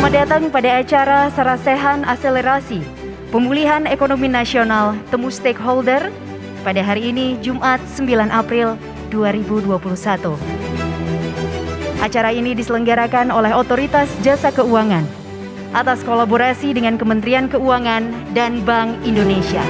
Selamat datang pada acara Sarasehan Akselerasi Pemulihan Ekonomi Nasional Temu Stakeholder pada hari ini Jumat 9 April 2021. Acara ini diselenggarakan oleh Otoritas Jasa Keuangan atas kolaborasi dengan Kementerian Keuangan dan Bank Indonesia.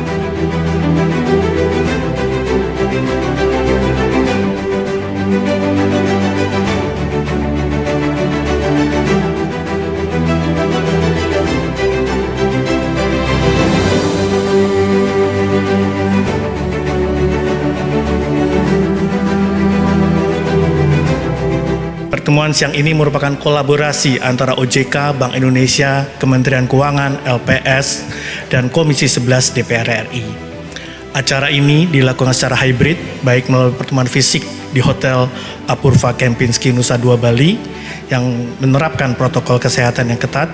Pertemuan siang ini merupakan kolaborasi antara OJK, Bank Indonesia, Kementerian Keuangan, LPS, dan Komisi 11 DPR RI. Acara ini dilakukan secara hybrid, baik melalui pertemuan fisik di Hotel Apurva Kempinski Nusa Dua Bali yang menerapkan protokol kesehatan yang ketat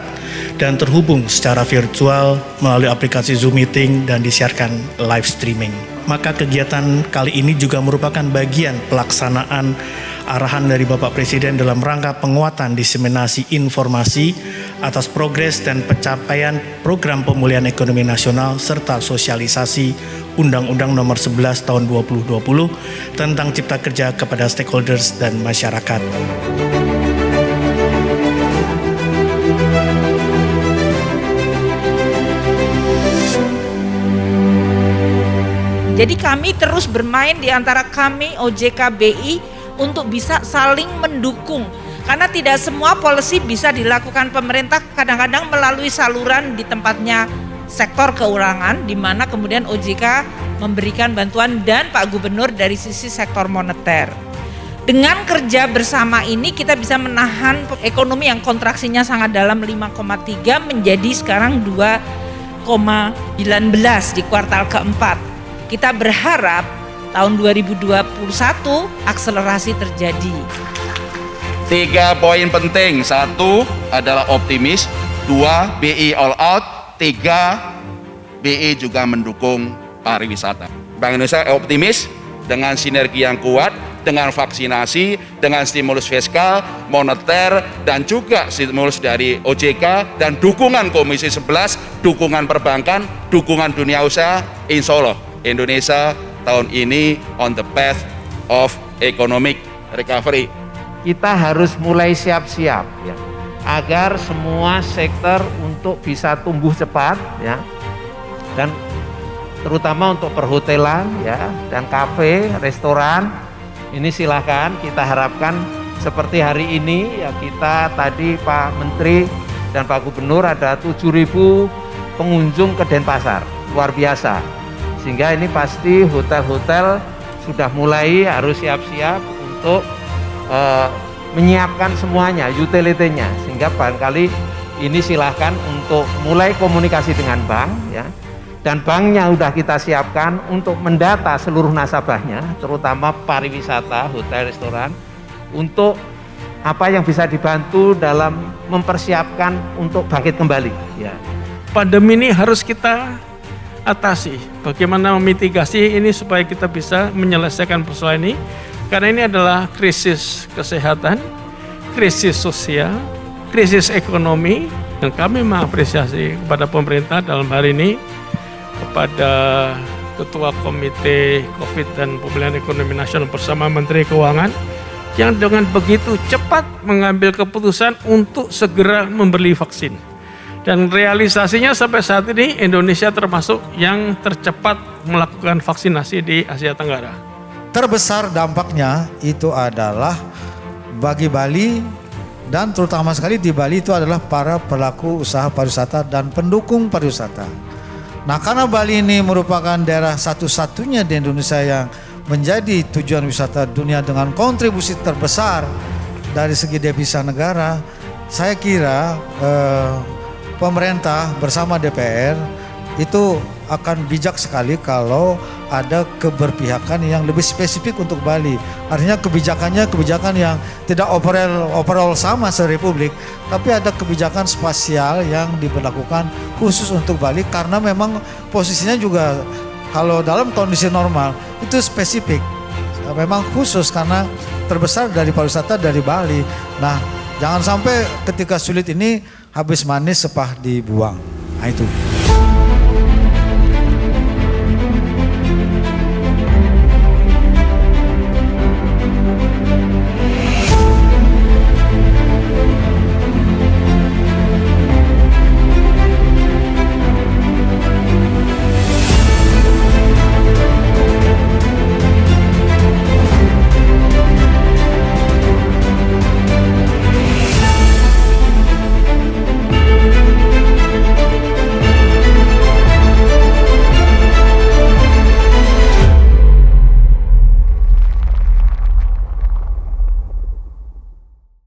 dan terhubung secara virtual melalui aplikasi Zoom Meeting dan disiarkan live streaming. Maka kegiatan kali ini juga merupakan bagian pelaksanaan arahan dari Bapak Presiden dalam rangka penguatan diseminasi informasi atas progres dan pencapaian program pemulihan ekonomi nasional serta sosialisasi Undang-Undang Nomor 11 Tahun 2020 tentang Cipta Kerja kepada stakeholders dan masyarakat. Jadi kami terus bermain di antara kami OJK BI untuk bisa saling mendukung. Karena tidak semua policy bisa dilakukan pemerintah, kadang-kadang melalui saluran di tempatnya sektor keuangan, di mana kemudian OJK memberikan bantuan dan Pak Gubernur dari sisi sektor moneter. Dengan kerja bersama ini kita bisa menahan ekonomi yang kontraksinya sangat dalam 5,3 menjadi sekarang 2,19 di kuartal keempat. Kita berharap tahun 2021 akselerasi terjadi. 3 poin penting. 1 adalah optimis, 2 BI all out, 3 BI juga mendukung pariwisata. Bank Indonesia optimis dengan sinergi yang kuat, dengan vaksinasi, dengan stimulus fiskal, moneter, dan juga stimulus dari OJK, dan dukungan Komisi 11, dukungan perbankan, dukungan dunia usaha, insya Allah Indonesia tahun ini on the path of economic recovery. Kita harus mulai siap-siap ya, agar semua sektor untuk bisa tumbuh cepat ya, dan terutama untuk perhotelan ya, dan kafe, restoran. Ini silakan, kita harapkan seperti hari ini ya, kita tadi Pak Menteri dan Pak Gubernur ada 7.000 pengunjung ke Denpasar, luar biasa. Sehingga ini pasti hotel-hotel sudah mulai harus siap-siap untuk menyiapkan semuanya, utility-nya. Sehingga barangkali ini silahkan untuk mulai komunikasi dengan bank ya. Dan banknya sudah kita siapkan untuk mendata seluruh nasabahnya, terutama pariwisata, hotel, restoran, untuk apa yang bisa dibantu dalam mempersiapkan untuk bangkit kembali ya. Pandemi ini harus kita atasi. Bagaimana memitigasi ini supaya kita bisa menyelesaikan persoalan ini, karena ini adalah krisis kesehatan, krisis sosial, krisis ekonomi, dan kami mengapresiasi kepada pemerintah dalam hari ini, kepada Ketua Komite COVID dan Pemulihan Ekonomi Nasional bersama Menteri Keuangan yang dengan begitu cepat mengambil keputusan untuk segera membeli vaksin. Dan realisasinya sampai saat ini Indonesia termasuk yang tercepat melakukan vaksinasi di Asia Tenggara. Terbesar dampaknya itu adalah bagi Bali, dan terutama sekali di Bali itu adalah para pelaku usaha pariwisata dan pendukung pariwisata. Nah, karena Bali ini merupakan daerah satu-satunya di Indonesia yang menjadi tujuan wisata dunia dengan kontribusi terbesar dari segi devisa negara, saya kira pemerintah bersama DPR itu akan bijak sekali kalau ada keberpihakan yang lebih spesifik untuk Bali. Artinya kebijakan yang tidak overall sama se-republik, tapi ada kebijakan spasial yang diberlakukan khusus untuk Bali, karena memang posisinya juga kalau dalam kondisi normal itu spesifik, memang khusus karena terbesar dari pariwisata dari Bali. Nah, jangan sampai ketika sulit ini habis manis sepah dibuang. Nah itu.